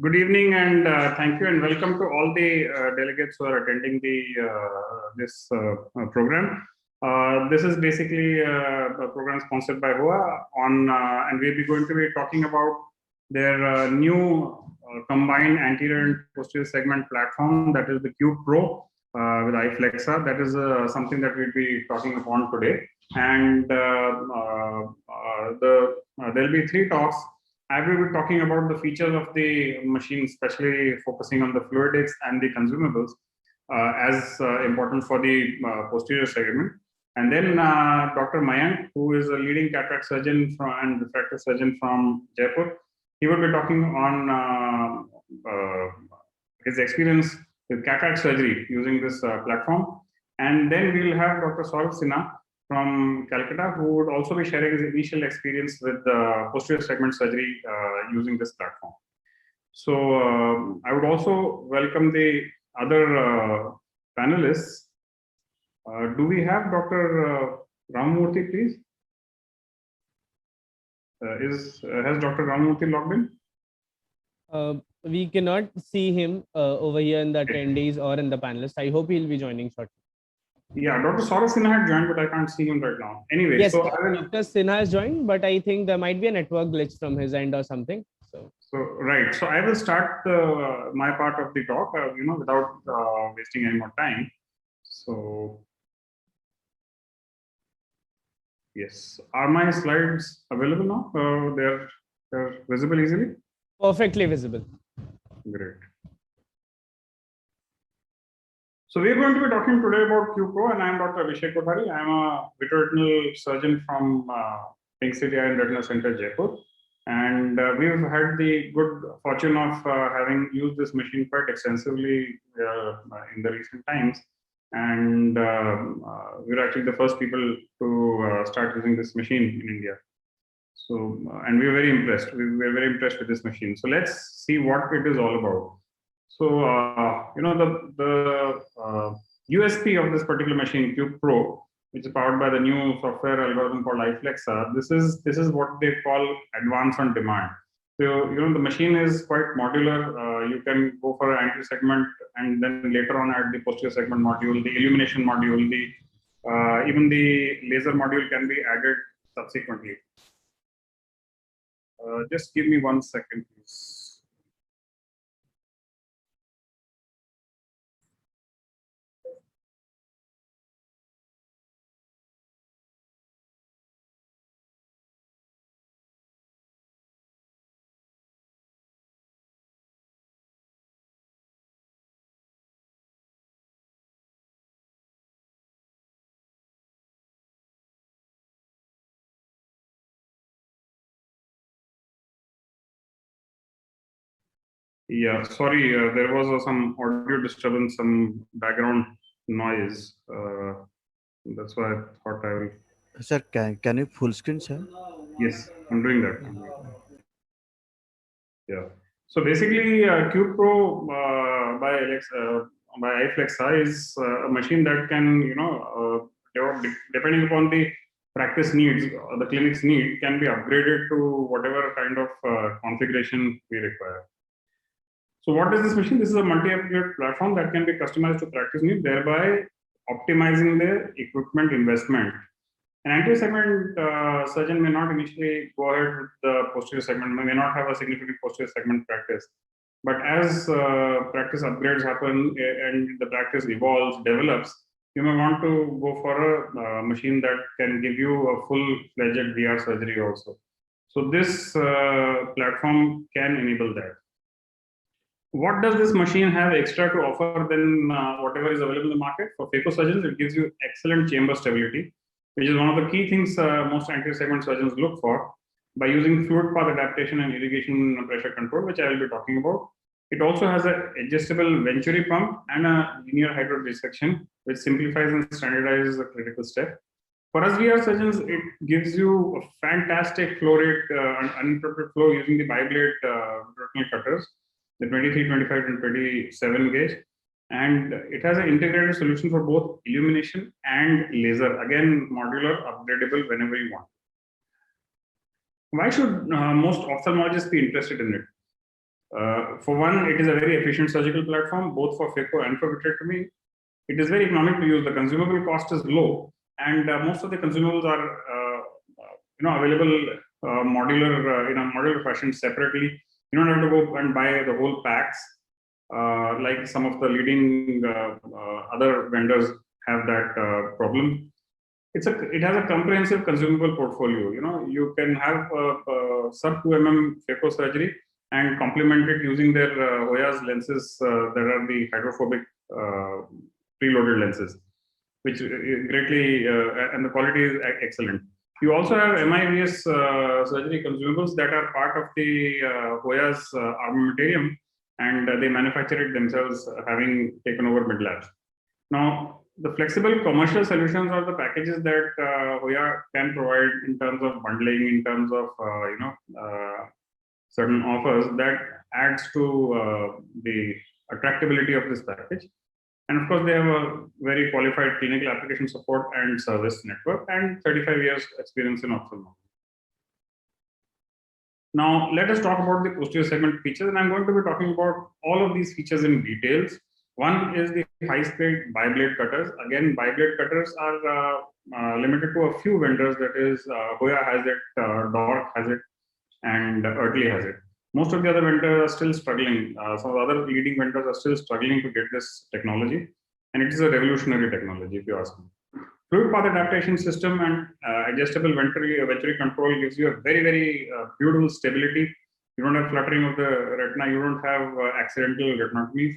Good evening, and thank you, and welcome to all the delegates who are attending this program. This is basically a program sponsored by HOA and we'll be going to be talking about their new combined anterior and posterior segment platform, that is the Cube Pro with iFlexa. That is something that we'll be talking upon today, and there'll be three talks. I will be talking about the features of the machine, especially focusing on the fluidics and the consumables as important for the posterior segment. And then Dr. Mayank, who is a leading cataract surgeon and refractive surgeon from Jaipur, he will be talking on his experience with cataract surgery using this platform. And then we will have Dr. Saurabh Sinha from Calcutta, who would also be sharing his initial experience with posterior segment surgery using this platform. So I would also welcome the other panelists. Do we have Dr. Ramamurthy, please? Has Dr. Ramamurthy logged in? We cannot see him over here in the attendees or in the panelists. I hope he'll be joining shortly. Yeah, Dr. Saurabh Sinha had joined, but I can't see him right now. Anyway, yes, so Dr. Sinha has joined, but I think there might be a network glitch from his end or something. So right. So I will start my part of the talk, without wasting any more time. So yes, are my slides available now? They're visible easily? Perfectly visible. Great. So we're going to be talking today about Cube Pro, and I'm Dr. Abhishek Kothari. I'm a vitreoretinal surgeon from Pink City Eye and Retina Center, Jaipur. And we've had the good fortune of having used this machine quite extensively in the recent times. And we're actually the first people to start using this machine in India. So, and we were very impressed. We were very impressed with this machine. So let's see what it is all about. So, the USP of this particular machine, Cube Pro, which is powered by the new software algorithm called iFlexa, this is what they call advance on demand. So, the machine is quite modular. You can go for an anterior segment and then later on add the posterior segment module, the illumination module, even the laser module can be added subsequently. Just give me 1 second, please. Yeah, sorry, there was some audio disturbance, some background noise. That's why I thought I will. Sir, can you full screen, sir? Yes, I'm doing that. Yeah. So basically, Cube Pro by iFlexa is a machine that can, depending upon the practice needs, the clinic's need, can be upgraded to whatever kind of configuration we require. So what is this machine? This is a multi-applicator platform that can be customized to practice needs, thereby optimizing the equipment investment. An anterior segment surgeon may not initially go ahead with the posterior segment, may not have a significant posterior segment practice. But as practice upgrades happen and the practice evolves, develops, you may want to go for a machine that can give you a full-fledged VR surgery also. So this platform can enable that. What does this machine have extra to offer than whatever is available in the market? For phacosurgeons, it gives you excellent chamber stability, which is one of the key things most anterior segment surgeons look for. By using fluid path adaptation and irrigation pressure control, which I will be talking about. It also has an adjustable venturi pump and a linear hydrodissection, which simplifies and standardizes the critical step. For us VR surgeons, it gives you a fantastic flow rate and uninterrupted flow using the biblade vitreoretinal cutters, the 23, 25, and 27 gauge. And it has an integrated solution for both illumination and laser. Again, modular, upgradable whenever you want. Why should most ophthalmologists be interested in it? For one, it is a very efficient surgical platform, both for phaco and for vitrectomy. It is very economic to use. The consumable cost is low, and most of the consumables are available modular in a modular fashion separately. You don't have to go and buy the whole packs like some of the leading other vendors have that problem. It has a comprehensive consumable portfolio. You can have sub 2 mm phaco surgery and complement it using their Hoya's lenses that are the hydrophobic preloaded lenses, which greatly and the quality is excellent. You also have MIVS surgery consumables that are part of the Hoya's armamentarium, and they manufacture it themselves, having taken over Midlabs. Now, the flexible commercial solutions are the packages that Hoya can provide in terms of bundling, in terms of certain offers that adds to the attractability of this package. And of course, they have a very qualified clinical application support and service network and 35 years experience in ophthalmology. Now, let us talk about the posterior segment features, and I'm going to be talking about all of these features in details. One is the high-speed bi-blade cutters. Again, bi-blade cutters are limited to a few vendors. That is, Hoya has it, Dork has it, and Oertli has it. Most of the other vendors are still struggling. Some of the other leading vendors are still struggling to get this technology, and it is a revolutionary technology, if you ask me. Fluid path adaptation system and adjustable venturi control gives you a very, very beautiful stability. You don't have fluttering of the retina. You don't have accidental retinotomies.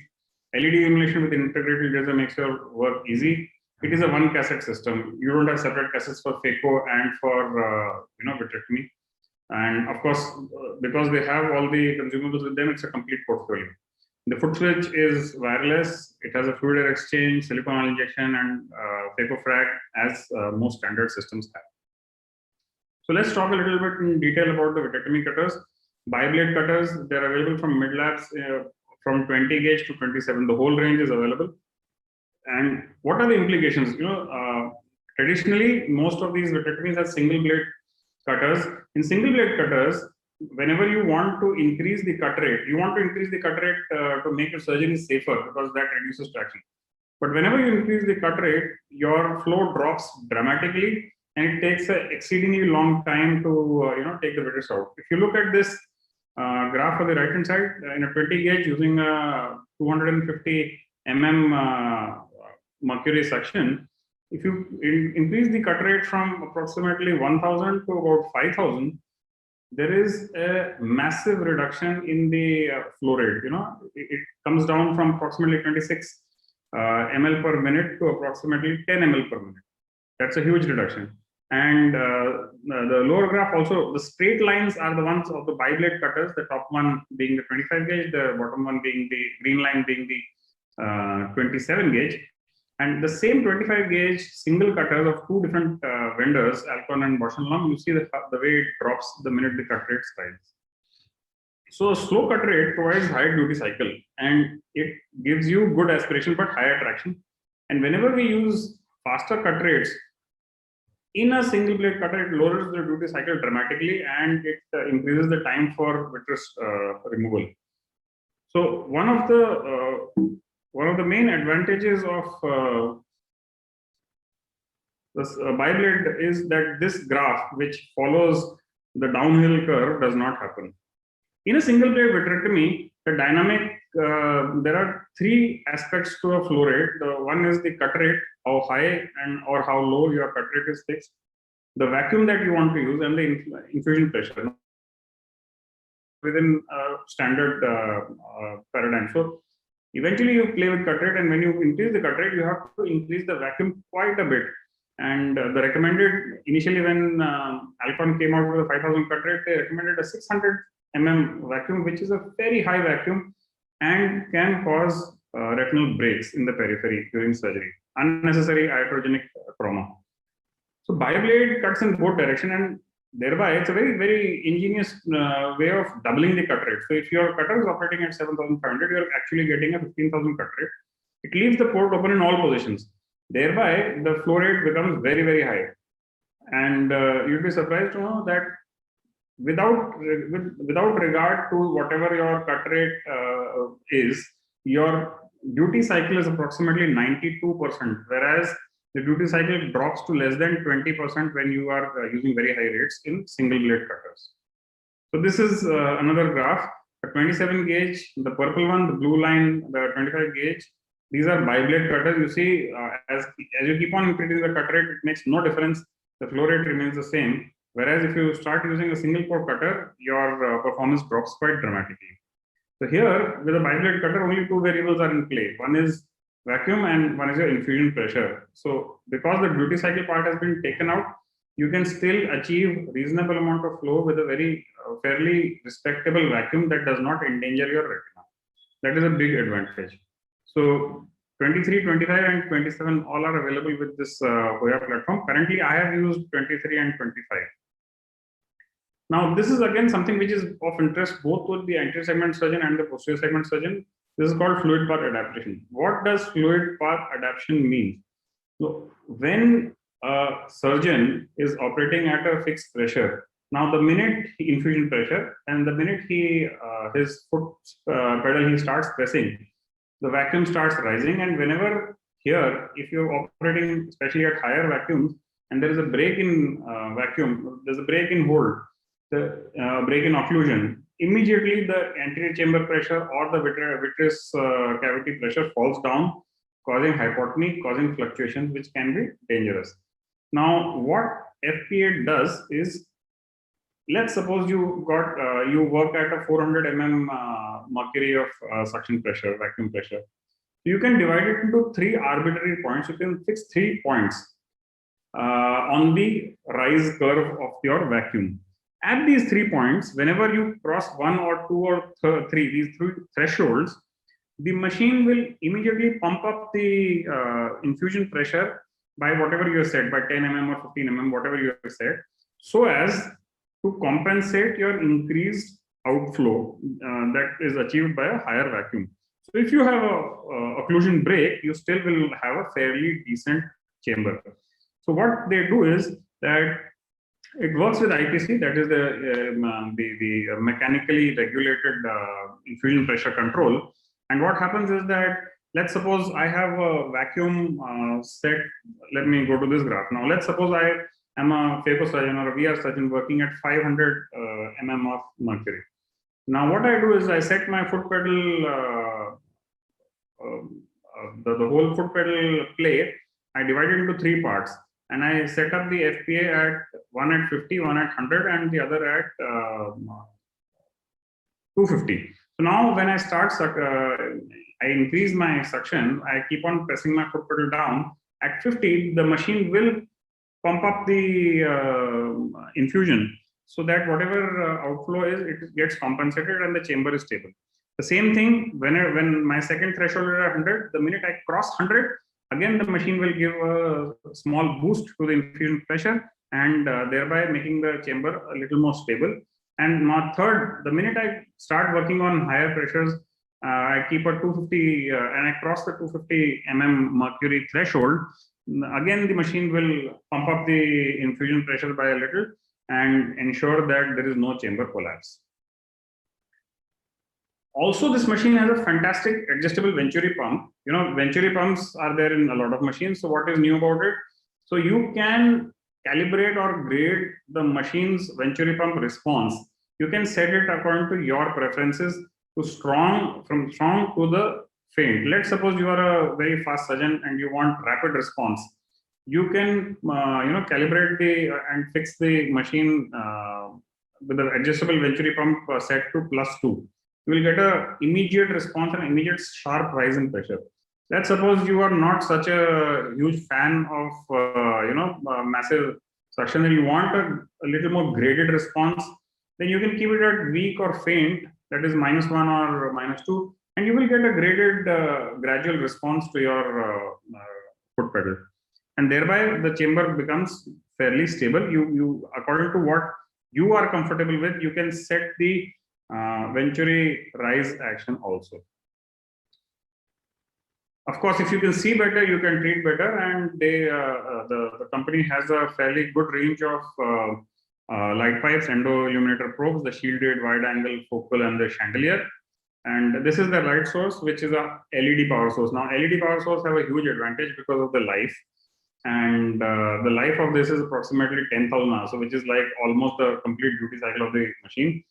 LED illumination with integrated laser makes your work easy. It is a one cassette system. You don't have separate cassettes for phaco and for vitrectomy. And of course, because they have all the consumables with them, it's a complete portfolio. The foot switch is wireless. It has a fluid air exchange, silicone injection, and phaco frag, as most standard systems have. So let's talk a little bit in detail about the vitrectomy cutters. Bi-blade cutters, they're available from Midlabs from 20 gauge to 27. The whole range is available. And what are the implications? Traditionally, most of these vitrectomies have single blade cutters. In single blade cutters, whenever you want to increase the cut rate, to make your surgery safer, because that reduces traction. But whenever you increase the cut rate, your flow drops dramatically, and it takes an exceedingly long time to take the vitreous out. If you look at this graph on the right hand side, in a 20 gauge using a 250 mm mercury suction, if you increase the cut rate from approximately 1000 to about 5000, there is a massive reduction in the flow rate. It comes down from approximately 26 ml per minute to approximately 10 ml per minute. That's a huge reduction. And the lower graph also, the straight lines are the ones of the bi-blade cutters, the top one being the 25 gauge, the bottom one being the green line being the 27 gauge. And the same 25 gauge single cutters of two different vendors, Alcon and Bausch & Lomb, you see the way it drops the minute the cut rate rises. So a slow cut rate provides higher duty cycle, and it gives you good aspiration but higher traction. And whenever we use faster cut rates in a single blade cutter, it lowers the duty cycle dramatically, and it increases the time for vitreous removal. So one of the main advantages of this bi-blade is that this graph, which follows the downhill curve, does not happen. In a single blade vitrectomy, the dynamic, there are three aspects to a flow rate. The one is the cut rate, how high or how low your cut rate is fixed, the vacuum that you want to use, and the infusion pressure within a standard paradigm. So eventually you play with cut rate, and when you increase the cut rate, you have to increase the vacuum quite a bit. And the recommended, initially when Alcon came out with a 5000 cut rate, they recommended a 600 mm vacuum, which is a very high vacuum and can cause retinal breaks in the periphery during surgery, unnecessary iatrogenic trauma. So bi-blade cuts in both direction, and thereby it's a very, very ingenious way of doubling the cut rate. So if your cutter is operating at 7500, you're actually getting a 15000 cut rate. It leaves the port open in all positions. Thereby, the flow rate becomes very, very high. And you'll be surprised to know that without regard to whatever your cut rate is, your duty cycle is approximately 92%, whereas the duty cycle drops to less than 20% when you are using very high rates in single blade cutters. So this is another graph. A 27 gauge, the purple one, the blue line, the 25 gauge. These are bi-blade cutters. You see, as you keep on increasing the cut rate, it makes no difference. The flow rate remains the same. Whereas if you start using a single pore cutter, your performance drops quite dramatically. So here, with a bi-blade cutter, only two variables are in play. One is vacuum and one is your infusion pressure. So because the duty cycle part has been taken out, you can still achieve reasonable amount of flow with a very fairly respectable vacuum that does not endanger your retina. That is a big advantage. So 23, 25 and 27 all are available with this Hoya platform. Currently, I have used 23 and 25. Now, this is again something which is of interest both with the anterior segment surgeon and the posterior segment surgeon. This is called fluid path adaptation. What does fluid path adaptation mean? So when a surgeon is operating at a fixed pressure, now the minute infusion pressure and the minute his foot pedal he starts pressing, the vacuum starts rising, and whenever here, if you're operating especially at higher vacuums and there is a break in vacuum, there's a break in hold, the break in occlusion, immediately the anterior chamber pressure or the vitreous cavity pressure falls down, causing hypotony, causing fluctuations which can be dangerous. Now, what FPA does is, let's suppose you got you work at a 400 mm mercury of suction pressure, vacuum pressure. You can divide it into three arbitrary points. You can fix 3 points on the rise curve of your vacuum. At these 3 points, whenever you cross 1 or 2 or 3, these 3 thresholds, the machine will immediately pump up the infusion pressure by whatever you have said, by 10 mm or 15 mm, whatever you have said, so as to compensate your increased outflow that is achieved by a higher vacuum. So if you have a occlusion break, you still will have a fairly decent chamber. So what they do is that it works with IPC, that is the mechanically regulated infusion pressure control. And what happens is that, let's suppose I have a vacuum set. Let me go to this graph. Now, let's suppose I am a phaco surgeon or a VR surgeon working at 500 mm of mercury. Now, what I do is I set my foot pedal, the whole foot pedal plate, I divide it into 3 parts. And I set up the FPA at one at 50, one at 100, and the other at 250. So now when I start, I increase my suction, I keep on pressing my foot pedal down. At 50, the machine will pump up the infusion so that whatever outflow is, it gets compensated and the chamber is stable. The same thing when my second threshold is at 100, the minute I cross 100, again the machine will give a small boost to the infusion pressure and thereby making the chamber a little more stable. And now third, the minute I start working on higher pressures, I keep a 250 and I cross the 250 mm mercury threshold. Again, the machine will pump up the infusion pressure by a little and ensure that there is no chamber collapse. Also, this machine has a fantastic adjustable Venturi pump. You know, Venturi pumps are there in a lot of machines. So what is new about it? So you can calibrate or grade the machine's Venturi pump response. You can set it according to your preferences to strong, from strong to the faint. Let's suppose you are a very fast surgeon and you want rapid response. You can calibrate and fix the machine with the adjustable Venturi pump set to +2. You will get a immediate response and immediate sharp rise in pressure. Let's suppose you are not such a huge fan of massive suction and you want a little more graded response, then you can keep it at weak or faint, that is -1 or -2, and you will get a graded gradual response to your foot pedal. And thereby the chamber becomes fairly stable. You according to what you are comfortable with, you can set the Venturi rise action also. Of course, if you can see better, you can treat better, and the company has a fairly good range of light pipes, endo illuminator probes, the shielded wide angle focal, and the chandelier. And this is the light source, which is a LED power source. Now, LED power source have a huge advantage because of the life. And the life of this is approximately 10,000 hours, so which is like almost the complete duty cycle of the machine.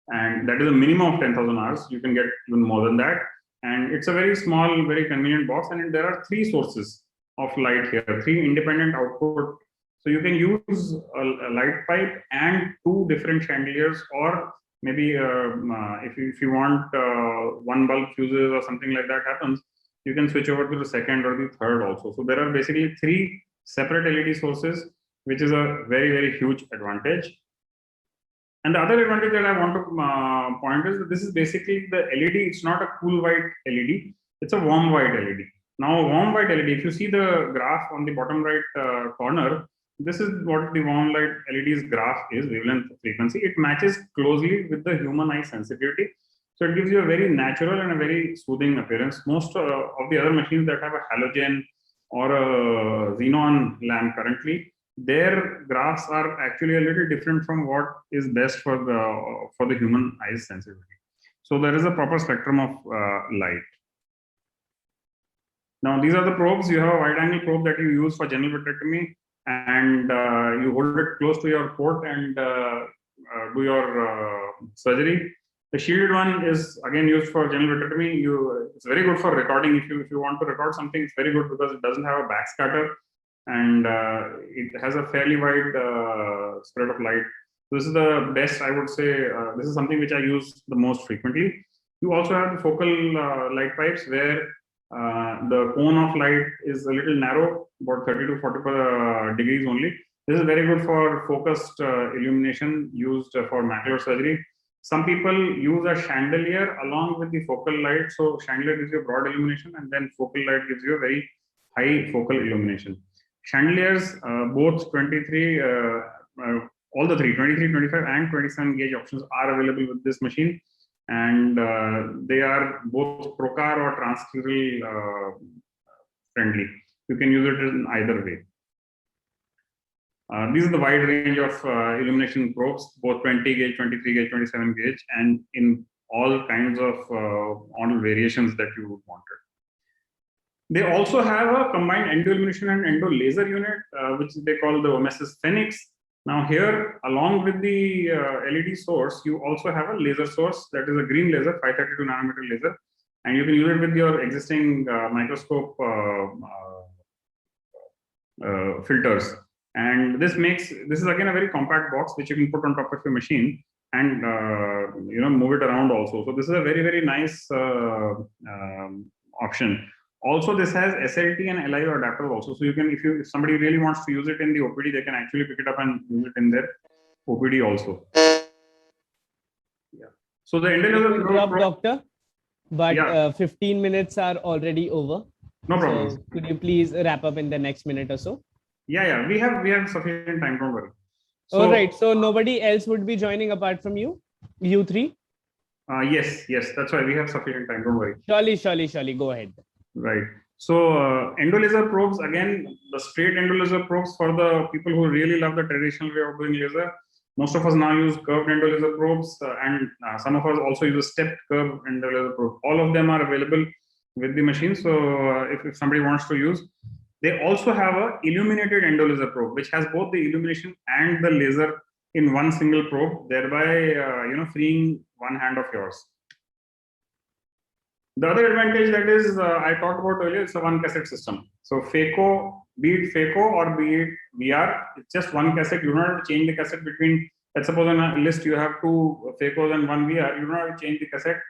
And that is a minimum of 10,000 hours. You can get even more than that. And it's a very small, very convenient box. And there are 3 sources of light here, 3 independent output. So you can use a light pipe and 2 different chandeliers, or maybe if you want 1 bulb fuses or something like that happens, you can switch over to the second or the third also. So there are basically 3 separate LED sources, which is a very, very huge advantage. And the other advantage that I want to point is that this is basically the LED. It's not a cool white LED. It's a warm white LED. Now, warm white LED, if you see the graph on the bottom right corner, this is what the warm light LED's graph is, wavelength frequency. It matches closely with the human eye sensitivity. So it gives you a very natural and a very soothing appearance. Most of the other machines that have a halogen or a xenon lamp currently, their graphs are actually a little different from what is best for the human eyes sensitivity. So there is a proper spectrum of light. Now, these are the probes. You have a wide angle probe that you use for general vitrectomy, and you hold it close to your port and do your surgery. The shielded one is again used for general vitrectomy. It's very good for recording. If you want to record something, it's very good because it doesn't have a backscatter, and it has a fairly wide spread of light. This is the best, I would say. This is something which I use the most frequently. You also have the focal light pipes where the cone of light is a little narrow, about 30 to 40 degrees only. This is very good for focused illumination used for macular surgery. Some people use a chandelier along with the focal light. So chandelier gives you broad illumination, and then focal light gives you a very high focal illumination. Chandeliers, both 23, all the 3, 23, 25, and 27 gauge options are available with this machine. And they are both Procar or transscleral friendly. You can use it in either way. These are the wide range of illumination probes, both 20 gauge, 23 gauge, 27 gauge, and in all kinds of model variations that you would want it. They also have a combined endo illumination and endo laser unit, which they call the OMSS Phoenix. Now here, along with the LED source, you also have a laser source that is a green laser, 532 nanometer laser, and you can use it with your existing microscope filters. And this is again a very compact box which you can put on top of your machine and move it around also. So this is a very, very nice option. Also, this has SLT and LIO adapter also. So you can, if somebody really wants to use it in the OPD, they can actually pick it up and use it in their OPD also. Yeah. So the interrupt, doctor, but 15 minutes are already over. No problem. So could you please wrap up in the next minute or so? Yeah, we have sufficient time. Don't worry. So, all right. So nobody else would be joining apart from you, you 3. Yes, that's why we have sufficient time. Don't worry. Surely. Go ahead. Right. So endo laser probes, again, the straight endo laser probes for the people who really love the traditional way of doing laser. Most of us now use curved endo laser probes, and some of us also use a stepped curved endo laser probe. All of them are available with the machine. So if somebody wants to use, they also have a illuminated endo laser probe, which has both the illumination and the laser in one single probe, thereby freeing one hand of yours. The other advantage that is I talked about earlier, it's a one cassette system. So phaco, be it phaco or be it VR, it's just one cassette. You don't have to change the cassette between. Let's suppose on a list you have 2 phacos and 1 VR. You don't have to change the cassette.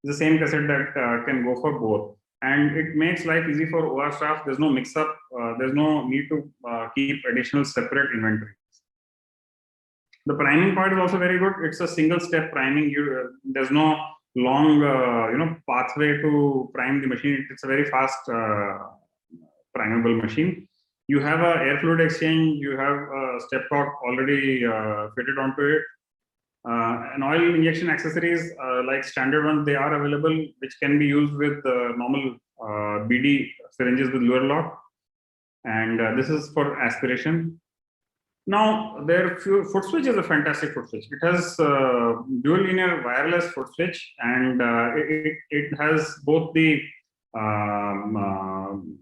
It's the same cassette that can go for both. And it makes life easy for OR staff. There's no mix-up. There's no need to keep additional separate inventory. The priming part is also very good. It's a single-step priming. There's no long, pathway to prime the machine. It's a very fast primable machine. You have a air fluid exchange. You have a stepcock already fitted onto it. And oil injection accessories like standard ones, they are available, which can be used with normal BD syringes with Luer lock. And this is for aspiration. Now, their foot switch is a fantastic foot switch. It has dual linear wireless foot switch, and it has both the um,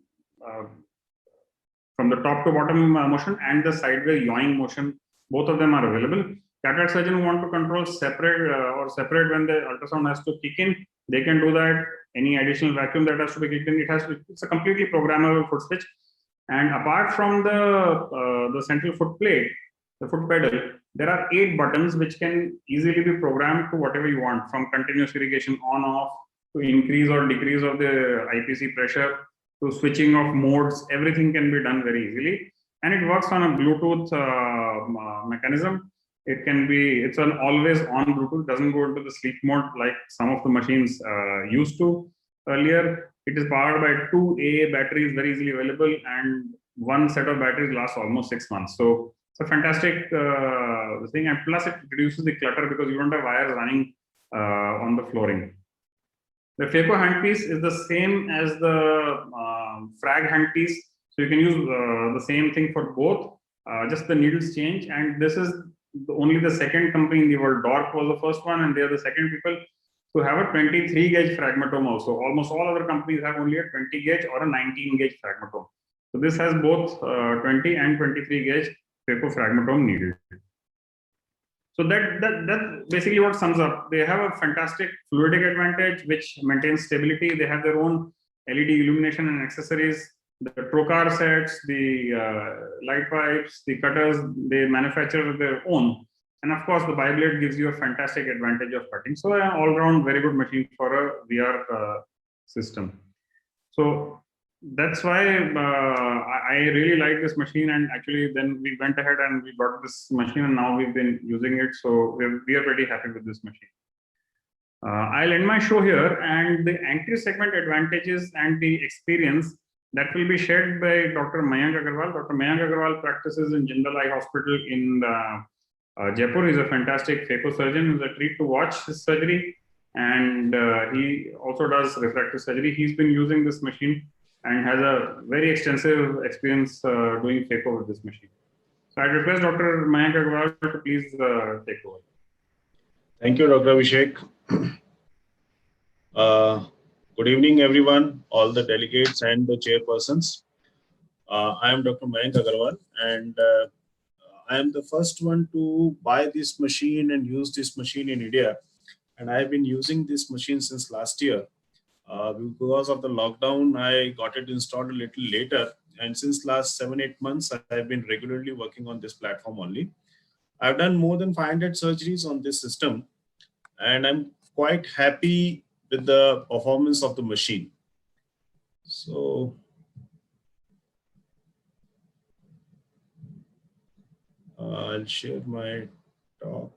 from the top to bottom motion and the sideways yawing motion. Both of them are available. Cataract surgeon who want to control separate when the ultrasound has to kick in, they can do that. Any additional vacuum that has to be kicked in, it's a completely programmable foot switch. And apart from the central foot plate, the foot pedal, there are 8 buttons which can easily be programmed to whatever you want, from continuous irrigation on off to increase or decrease of the IPC pressure to switching of modes. Everything can be done very easily, and it works on a Bluetooth mechanism. It's an always on Bluetooth, doesn't go into the sleep mode like some of the machines used to earlier. It is powered by 2 AA batteries, very easily available, and one set of batteries lasts almost 6 months. So it's a fantastic thing, and plus it reduces the clutter because you don't have wires running on the flooring. The phaco handpiece is the same as the frag handpiece, so you can use the same thing for both. Just the needles change, and this is only the second company in the world. Dork was the first one, and they are the second people to have a 23 gauge fragmentome also. Almost all other companies have only a 20 gauge or a 19 gauge fragmentome. So this has both 20 and 23 gauge phaco fragmentome needle. So that basically what sums up. They have a fantastic fluidic advantage which maintains stability. They have their own LED illumination and accessories. The trocar sets, the light pipes, the cutters, they manufacture their own. And of course, the BiBlade gives you a fantastic advantage of cutting. So an all-round very good machine for a VR system. So that's why I really like this machine. And actually, then we went ahead and we got this machine, and now we've been using it. So we are pretty happy with this machine. I'll end my show here, and the anterior segment advantages and the experience that will be shared by Dr. Mayank Agarwal. Dr. Mayank Agarwal practices in Jindal Eye Hospital in Jaipur. He's a fantastic phaco surgeon. He's a treat to watch his surgery, and he also does refractive surgery. He's been using this machine and has a very extensive experience doing phaco with this machine. So I'd request Dr. Mayank Agarwal to please take over. Thank you, Dr. Abhishek. Good evening, everyone, all the delegates and the chairpersons. I am Dr. Mayank Agarwal, and I am the first one to buy this machine and use this machine in India. And I've been using this machine since last year. Because of the lockdown, I got it installed a little later. And since last 7-8 months, I've been regularly working on this platform only. I've done more than 500 surgeries on this system, and I'm quite happy with the performance of the machine. So I'll share my talk.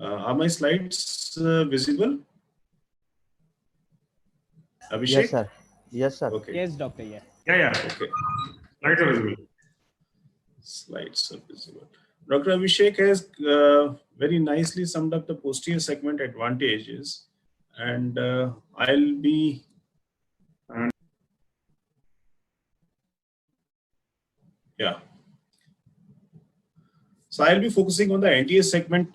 Are my slides visible? Abhishek? Yes, sir. Yes, sir. Okay. Yes, doctor. Yeah. Yeah. Okay. Slides are visible. Slides are visible. Dr. Abhishek has very nicely summed up the posterior segment advantages, and I'll be So I'll be focusing on the anterior segment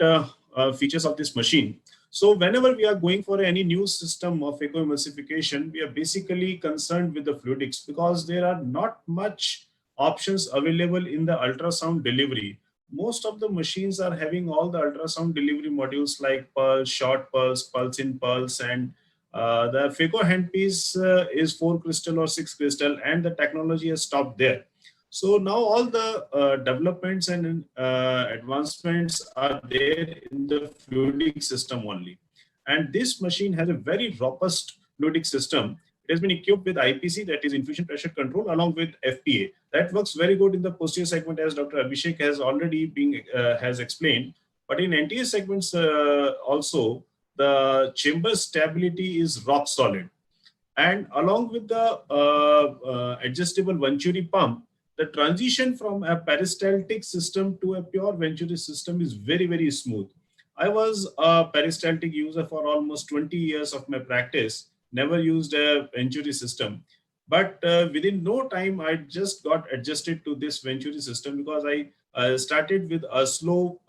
features of this machine. So whenever we are going for any new system of phacoemulsification, we are basically concerned with the fluidics because there are not much options available in the ultrasound delivery. Most of the machines are having all the ultrasound delivery modules like pulse, short pulse, pulse in pulse, and the phaco handpiece is 4 crystal or 6 crystal, and the technology has stopped there. So now all the developments and advancements are there in the fluidic system only. And this machine has a very robust fluidic system. It has been equipped with IPC, that is infusion pressure control, along with FPA. That works very good in the posterior segment, as Dr. Abhishek has already been has explained. But in anterior segments also, the chamber stability is rock solid. And along with the adjustable Venturi pump, the transition from a peristaltic system to a pure Venturi system is very, very smooth. I was a peristaltic user for almost 20 years of my practice, never used a Venturi system. But within no time, I just got adjusted to this Venturi system because I started with a slow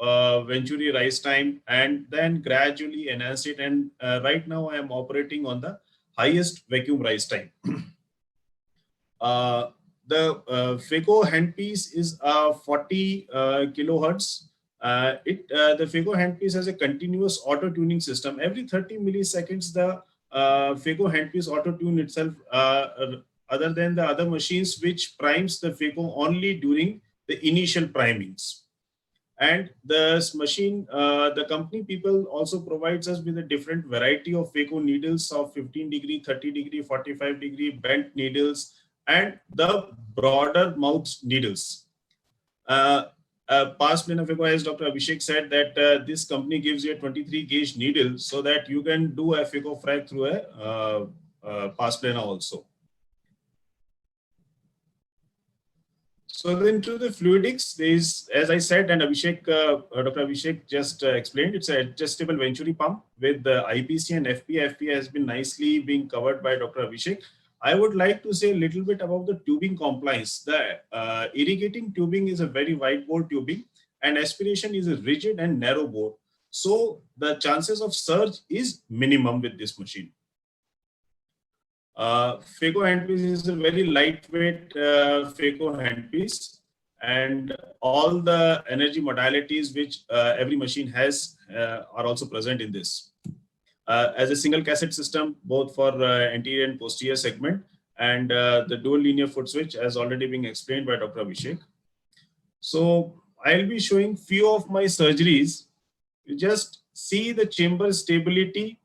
Venturi rise time and then gradually enhanced it. And right now I am operating on the highest vacuum rise time. The FECO handpiece is 40 kilohertz. The FECO handpiece has a continuous auto tuning system. Every 30 milliseconds, the FECO handpiece auto tune itself, other than the other machines, which primes the FECO only during the initial primings. And this machine, the company people also provides us with a different variety of FECO needles of 15 degree, 30 degree, 45 degree bent needles, and the broader mouth needles. Past planar FECO, as Dr. Abhishek said, that this company gives you a 23 gauge needle so that you can do a FECO frag through a past planar also. So then to the fluidics, there is, as I said, and Abhishek, Dr. Abhishek just explained, it's an adjustable Venturi pump with the IPC and FPA. FPA has been nicely being covered by Dr. Abhishek. I would like to say a little bit about the tubing compliance. The irrigating tubing is a very wide bore tubing, and aspiration is a rigid and narrow bore. So the chances of surge is minimum with this machine. FECO handpiece is a very lightweight FECO handpiece, and all the energy modalities which every machine has are also present in this. As a single cassette system, both for anterior and posterior segment, and the dual linear foot switch has already been explained by Dr. Abhishek. So I'll be showing few of my surgeries. You just see the chamber stability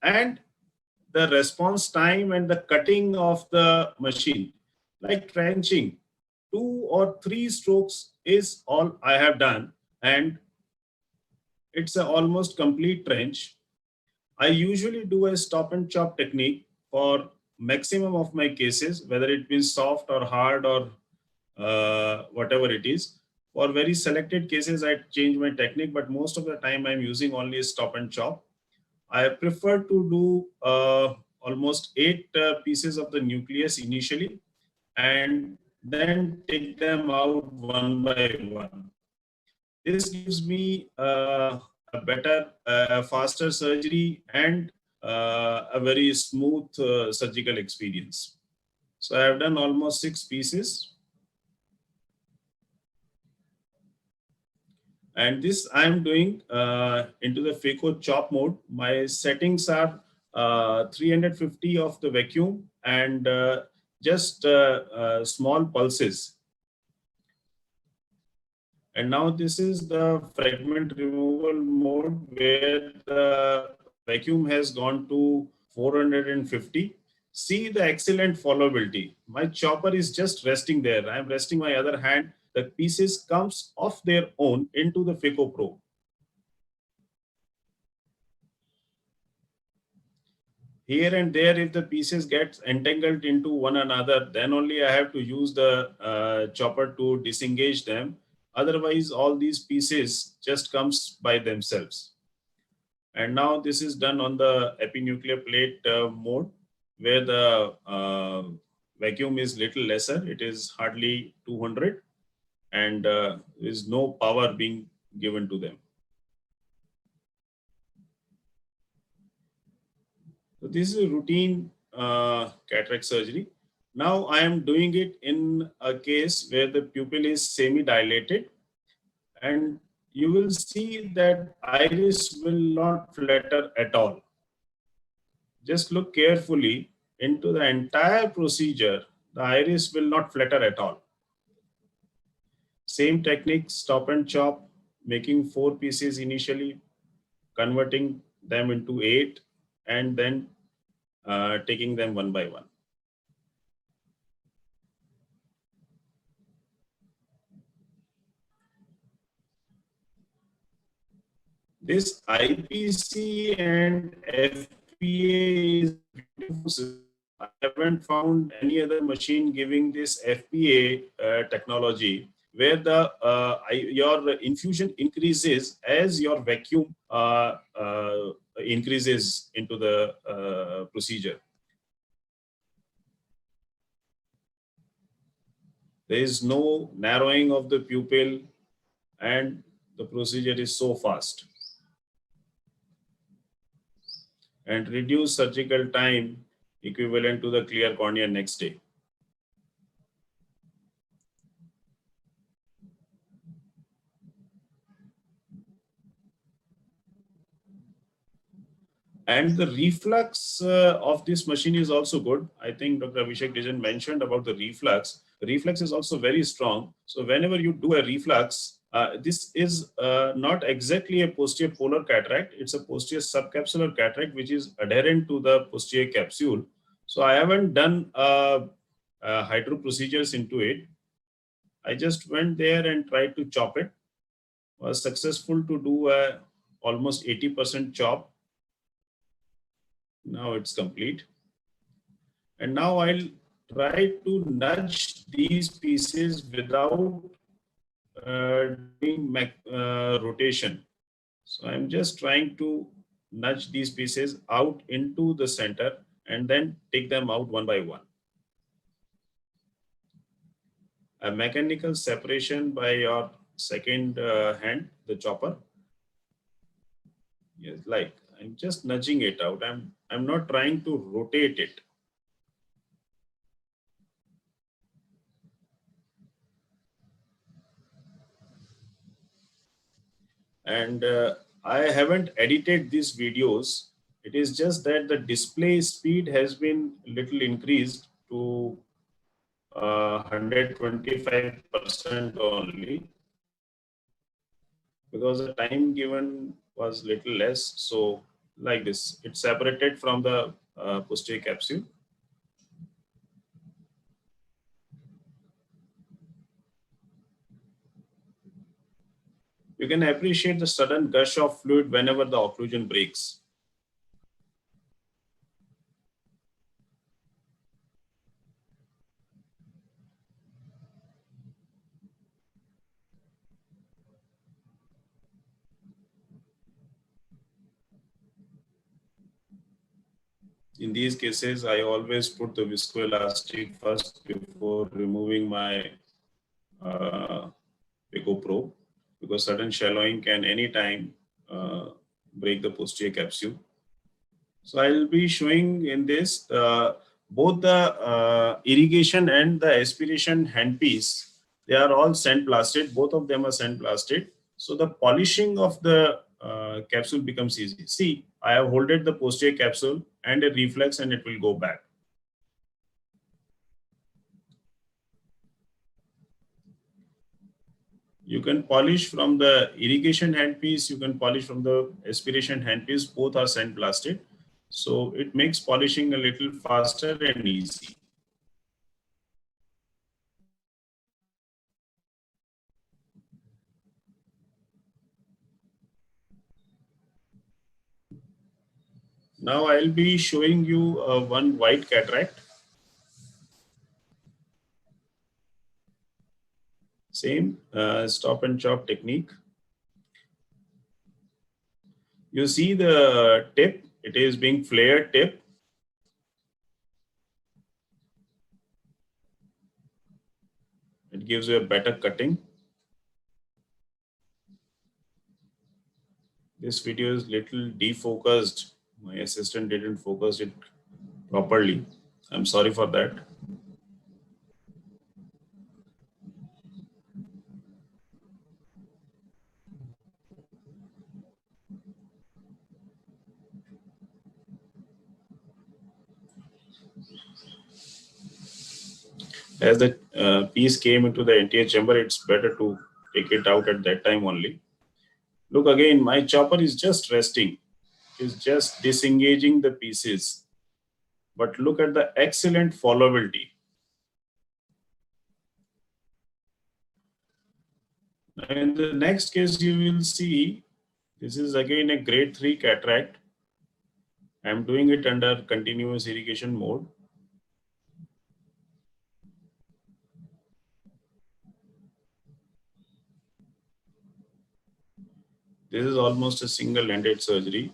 and the response time and the cutting of the machine. Like trenching, 2 or 3 strokes is all I have done, and it's an almost complete trench. I usually do a stop and chop technique for maximum of my cases, whether it be soft or hard or whatever it is. For very selected cases, I change my technique, but most of the time I'm using only stop and chop. I prefer to do almost 8 pieces of the nucleus initially, and then take them out one by one. This gives me a better, faster surgery and a very smooth surgical experience. So I have done almost 6 pieces. And this I am doing into the FECO chop mode. My settings are 350 of the vacuum and just small pulses. And now this is the fragment removal mode where the vacuum has gone to 450. See the excellent followability. My chopper is just resting there. I'm resting my other hand. The pieces comes off their own into the FECO Pro. Here and there, if the pieces get entangled into one another, then only I have to use the chopper to disengage them. Otherwise, all these pieces just comes by themselves. And now this is done on the epinuclear plate mode, where the vacuum is little lesser. It is hardly 200. And there is no power being given to them. So this is a routine cataract surgery. Now I am doing it in a case where the pupil is semi-dilated, and you will see that iris will not flutter at all. Just look carefully into the entire procedure. The iris will not flutter at all. Same technique, stop and chop, making 4 pieces initially, converting them into 8, and then taking them one by one. This IPC and FPA is beautiful. I haven't found any other machine giving this FPA technology, where the your infusion increases as your vacuum increases into the procedure. There is no narrowing of the pupil, and the procedure is so fast. And reduce surgical time equivalent to the clear cornea next day. And the reflux of this machine is also good. I think Dr. Abhishek didn't mention about the reflux. The reflux is also very strong. So whenever you do a reflux, this is not exactly a posterior polar cataract. It's a posterior subcapsular cataract, which is adherent to the posterior capsule. So I haven't done hydro procedures into it. I just went there and tried to chop it. Was successful to do a almost 80% chop. Now it's complete. And now I'll try to nudge these pieces without doing rotation. So I'm just trying to nudge these pieces out into the center and then take them out one by one. A mechanical separation by your second hand, the chopper. Yes, like I'm just nudging it out. I'm not trying to rotate it. And I haven't edited these videos. It is just that the display speed has been a little increased to 125% only, because the time given was little less. So like this, it's separated from the posterior capsule. You can appreciate the sudden gush of fluid whenever the occlusion breaks. In these cases, I always put the viscoelastic first before removing my Pico probe, because sudden shallowing can anytime break the posterior capsule. So I'll be showing in this both the irrigation and the aspiration handpiece. They are all sandblasted. Both of them are sandblasted. So the polishing of the capsule becomes easy. See, I have holded the posterior capsule and a reflex, and it will go back. You can polish from the irrigation handpiece, you can polish from the aspiration handpiece, both are sandblasted. So it makes polishing a little faster and easy. Now I'll be showing you one white cataract. Same stop and chop technique. You see the tip, it is being flared tip. It gives you a better cutting. This video is little defocused. My assistant didn't focus it properly. I'm sorry for that. As the piece came into the anterior chamber, it's better to take it out at that time only. Look again, my chopper is just resting. It's just disengaging the pieces. But look at the excellent followability. In the next case, you will see, this is again a grade 3 cataract. I'm doing it under continuous irrigation mode. This is almost a single-ended surgery.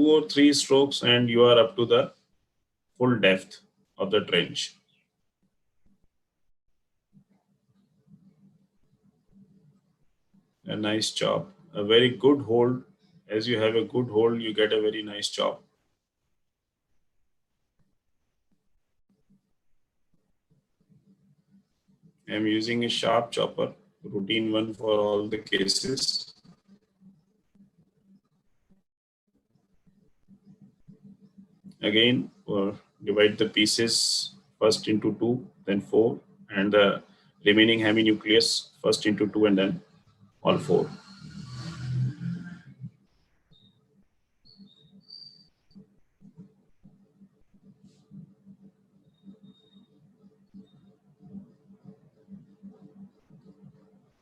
2 or 3 strokes and you are up to the full depth of the trench. A nice chop, a very good hold. As you have a good hold, you get a very nice chop. I'm using a sharp chopper, routine one for all the cases. Again, divide the pieces first into 2, then 4, and the remaining heminucleus first into 2 and then all 4.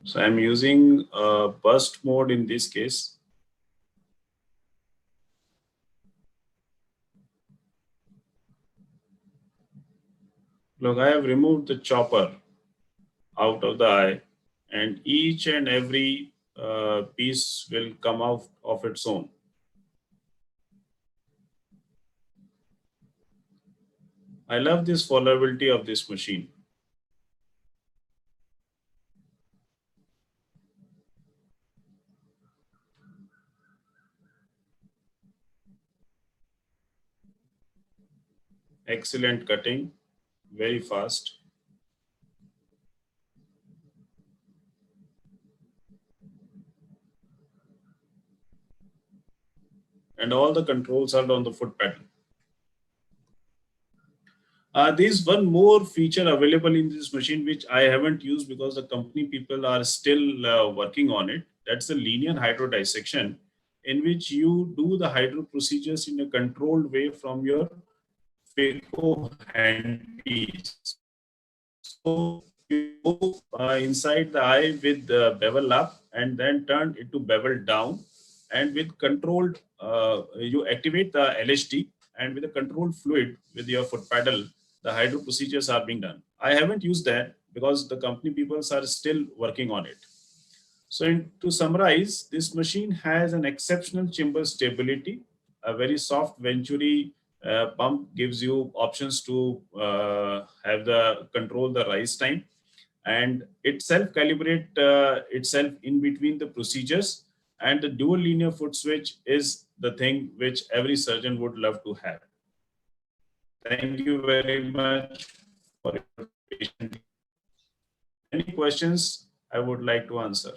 So I'm using burst mode in this case. Look, I have removed the chopper out of the eye, and each and every piece will come out of its own. I love this fallibility of this machine. Excellent cutting, very fast. And all the controls are on the foot pedal. There's one more feature available in this machine which I haven't used because the company people are still working on it. That's the linear hydro dissection, in which you do the hydro procedures in a controlled way from your Phaco handpiece. So you go inside the eye with the bevel up and then turn it to bevel down, and with controlled, you activate the LHD, and with a controlled fluid with your foot pedal, the hydro procedures are being done. I haven't used that because the company people are still working on it. So to summarize, this machine has an exceptional chamber stability, a very soft Venturi pump gives you options to control the rise time, and it self-calibrate itself in between the procedures, and the dual linear foot switch is the thing which every surgeon would love to have. Thank you very much for your patience. Any questions I would like to answer?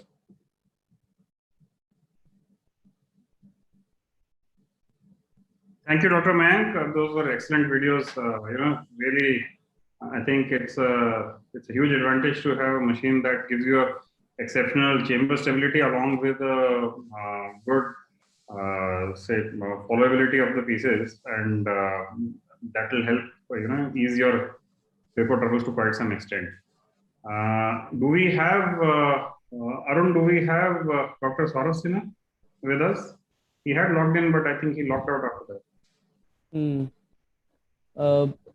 Thank you, Dr. Mayank. Those were excellent videos. Really, I think it's a huge advantage to have a machine that gives you a exceptional chamber stability along with a good, followability of the pieces, and that will help ease your paper troubles to quite some extent. Do we have Arun? Do we have Dr. Saurav Sinha with us? He had logged in, but I think he logged out after that.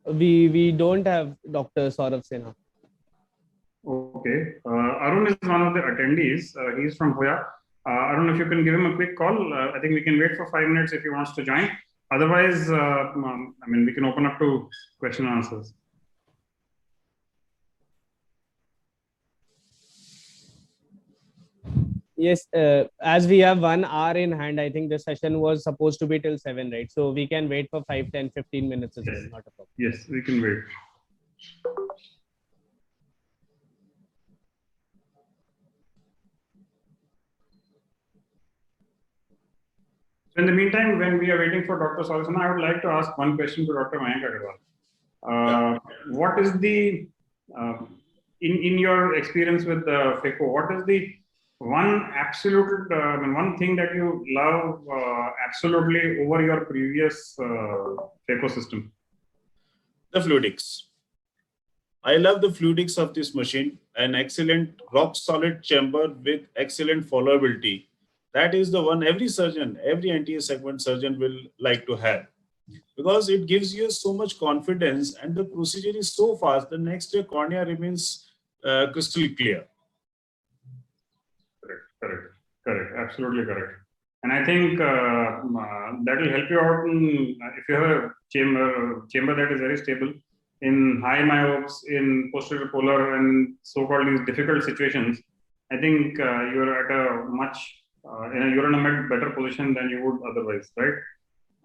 We don't have Dr. Saurav Sinha. Okay. Arun is one of the attendees. He's from Hoya. Arun, if you can give him a quick call, I think we can wait for 5 minutes if he wants to join. Otherwise, we can open up to question and answers. Yes, as we have 1 hour in hand, I think the session was supposed to be till 7, right? So we can wait for 5, 10, 15 minutes as well. Not a problem. Yes, we can wait. So in the meantime, when we are waiting for Dr. Saurav Sinha, I would like to ask one question to Dr. Mayank Agarwal. What is the, in your experience with Phaco, what is the one absolute, one thing that you love absolutely over your previous Phaco system? The fluidics. I love the fluidics of this machine. An excellent rock solid chamber with excellent followability. That is the one every surgeon, every anterior segment surgeon will like to have, because it gives you so much confidence and the procedure is so fast. The next day cornea remains crystal clear. Correct. Absolutely correct. And I think that will help you out if you have a chamber that is very stable in high myopes, in posterior polar, and so-called these difficult situations. I think you're at a you're in a much better position than you would otherwise, right?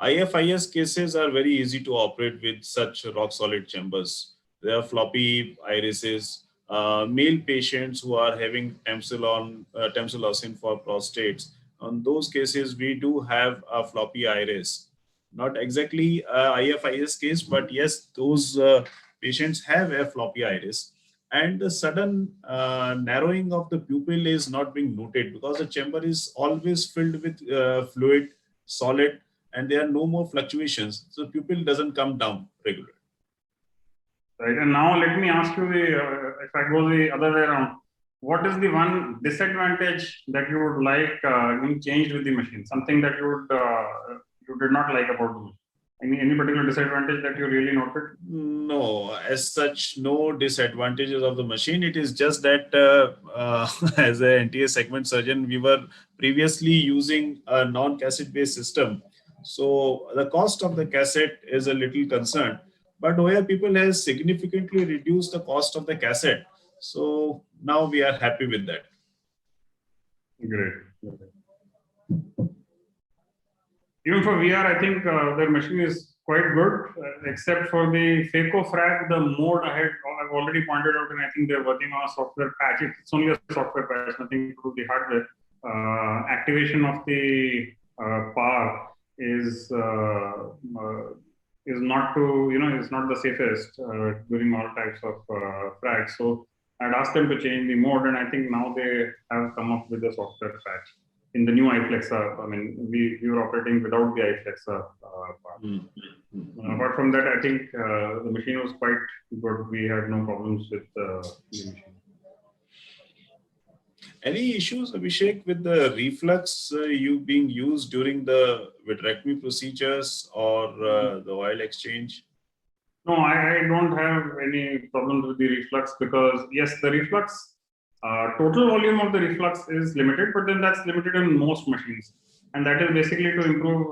IFIS cases are very easy to operate with such rock solid chambers. They are floppy irises. Male patients who are having tamsulosin for prostates, on those cases, we do have a floppy iris. Not exactly IFIS case, but yes, those patients have a floppy iris. And the sudden narrowing of the pupil is not being noted because the chamber is always filled with fluid, solid, and there are no more fluctuations. So pupil doesn't come down regularly. Right. And now let me ask you if I go the other way around, what is the one disadvantage that you would like being changed with the machine? Something that you did not like about the machine? Any particular disadvantage that you really noted? No, as such, no disadvantages of the machine. It is just that as an NTA segment surgeon, we were previously using a non-cassette based system. So the cost of the cassette is a little concerned. But Hoya people has significantly reduced the cost of the cassette. So now we are happy with that. Great. Even for VR, I think their machine is quite good, except for the PhacoFrag, the mode I've already pointed out, and I think they're working on a software patch. It's only a software patch, nothing to do with the hardware. Activation of the power is not it's not the safest during all types of frags. So I'd asked them to change the mode, and I think now they have come up with a software patch. In the new iFlexa, I mean, we were operating without the iFlexa part. Apart from that, I think the machine was quite good. We had no problems with the machine. Any issues, Abhishek, with the reflux being used during the vitrectomy procedures or the oil exchange? No, I don't have any problems with the reflux because, yes, the reflux, total volume of the reflux is limited, but then that's limited in most machines. And that is basically to improve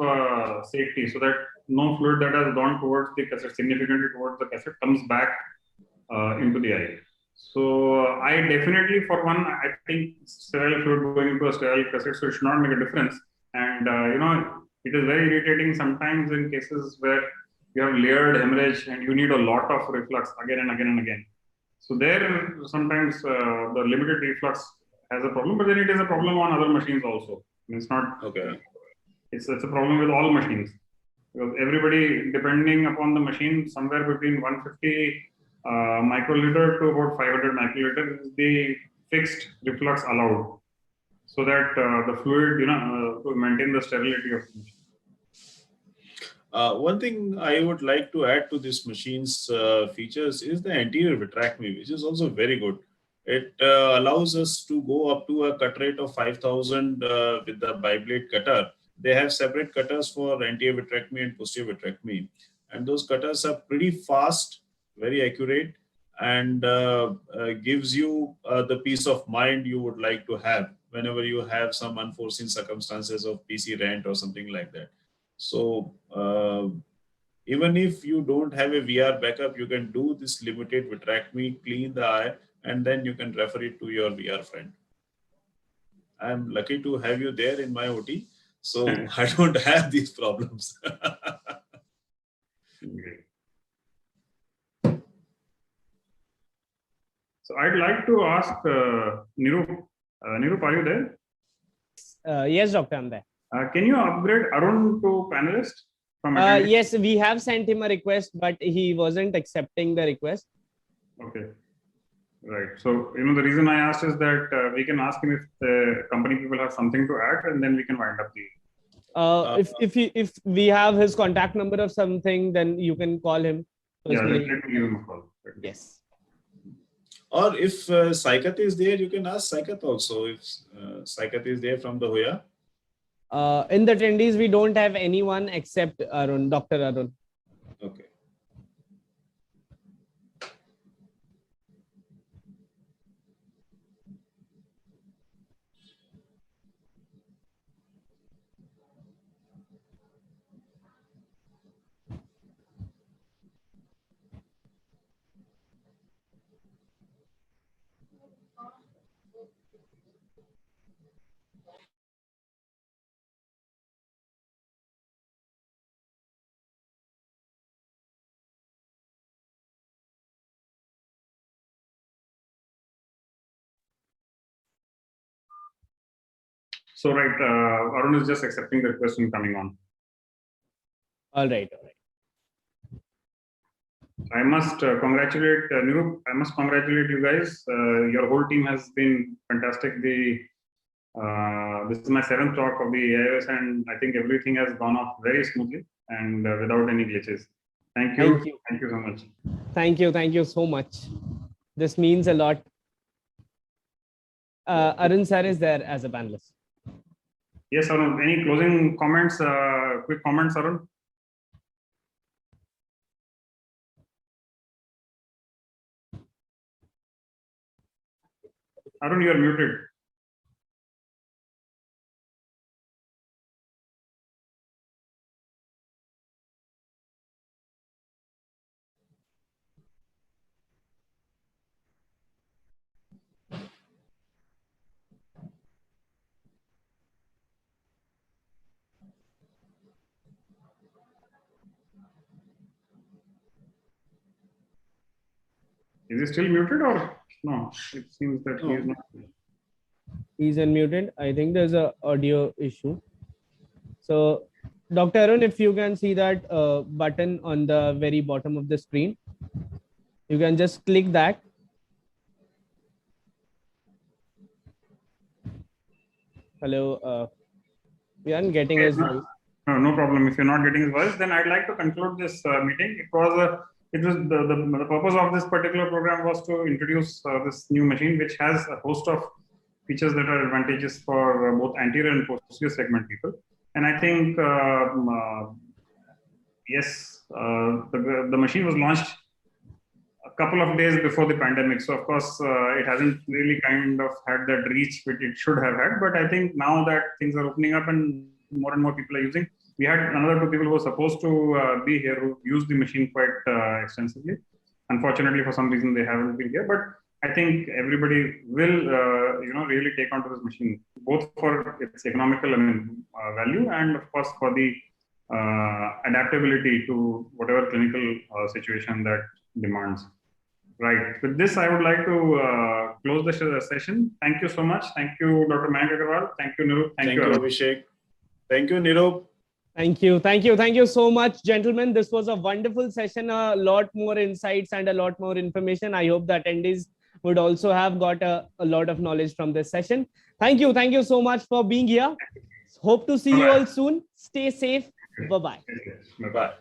safety so that no fluid that has gone towards the cassette, significantly towards the cassette, comes back into the eye. So I definitely, for one, I think sterile fluid going into a sterile cassette, so it should not make a difference. And, it is very irritating sometimes in cases where you have layered hemorrhage and you need a lot of reflux again and again and again. So there, sometimes the limited reflux has a problem, but then it is a problem on other machines also. It's not okay. It's a problem with all machines because everybody, depending upon the machine, somewhere between 150 microliter to about 500 microliter is the fixed reflux allowed, so that the fluid, to maintain the sterility of the machine. One thing I would like to add to this machine's features is the anterior vitrectomy, which is also very good. It allows us to go up to a cut rate of 5,000 with the biblade cutter. They have separate cutters for anterior vitrectomy and posterior vitrectomy. And those cutters are pretty fast, very accurate, and gives you the peace of mind you would like to have whenever you have some unforeseen circumstances of PC rent or something like that. So even if you don't have a VR backup, you can do this limited vitrectomy, clean the eye, and then you can refer it to your VR friend. I'm lucky to have you there in my OT, so I don't have these problems. Great. So I'd like to ask Nirup. Nirup, are you there? Yes, doctor, I'm there. Can you upgrade Arun to panelist? Yes, we have sent him a request, but he wasn't accepting the request. Okay. Right. So, the reason I asked is that we can ask him if the company people have something to add, and then we can wind up the. If we have his contact number or something, then you can call him. Yeah, let me give him a call. Yes. Or if Saikat is there, you can ask Saikat also. If Saikat is there from the Hoya. In the attendees, we don't have anyone except Arun, Dr. Arun. Okay. So right, Arun is just accepting the request and coming on. All right. I must congratulate Nirup. I must congratulate you guys. Your whole team has been fantastic. This is my 7th talk of the AIOS, and I think everything has gone off very smoothly and without any glitches. Thank you. Thank you. Thank you so much. Thank you. Thank you so much. This means a lot. Arun sir is there as a panelist. Yes, Arun. Any closing comments? Quick comments, Arun. Arun, you are muted. Is he still muted or no? It seems that he is not. He's unmuted. I think there's a audio issue. So, Dr. Arun, if you can see that button on the very bottom of the screen, you can just click that. Hello, we aren't getting his voice. No problem. If you're not getting his voice, then I'd like to conclude this meeting. It was the purpose of this particular program was to introduce this new machine, which has a host of features that are advantageous for both anterior and posterior segment people. And I think yes, the machine was launched a couple of days before the pandemic. So of course, it hasn't really kind of had that reach which it should have had. But I think now that things are opening up and more people are using, we had another 2 people who were supposed to be here who used the machine quite extensively. Unfortunately, for some reason, they haven't been here. But I think everybody will, really take onto this machine, both for its economical value and of course for the adaptability to whatever clinical situation that demands. Right. With this, I would like to close the session. Thank you so much. Thank you, Dr. Mayank Agarwal. Thank you, Nirup. Thank you, Abhishek. Thank you, Nirup. Thank you. Thank you. Thank you so much, gentlemen. This was a wonderful session. A lot more insights and a lot more information. I hope the attendees would also have got a lot of knowledge from this session. Thank you. Thank you so much for being here. Hope to see you all soon. Stay safe. Bye-bye. Bye-bye.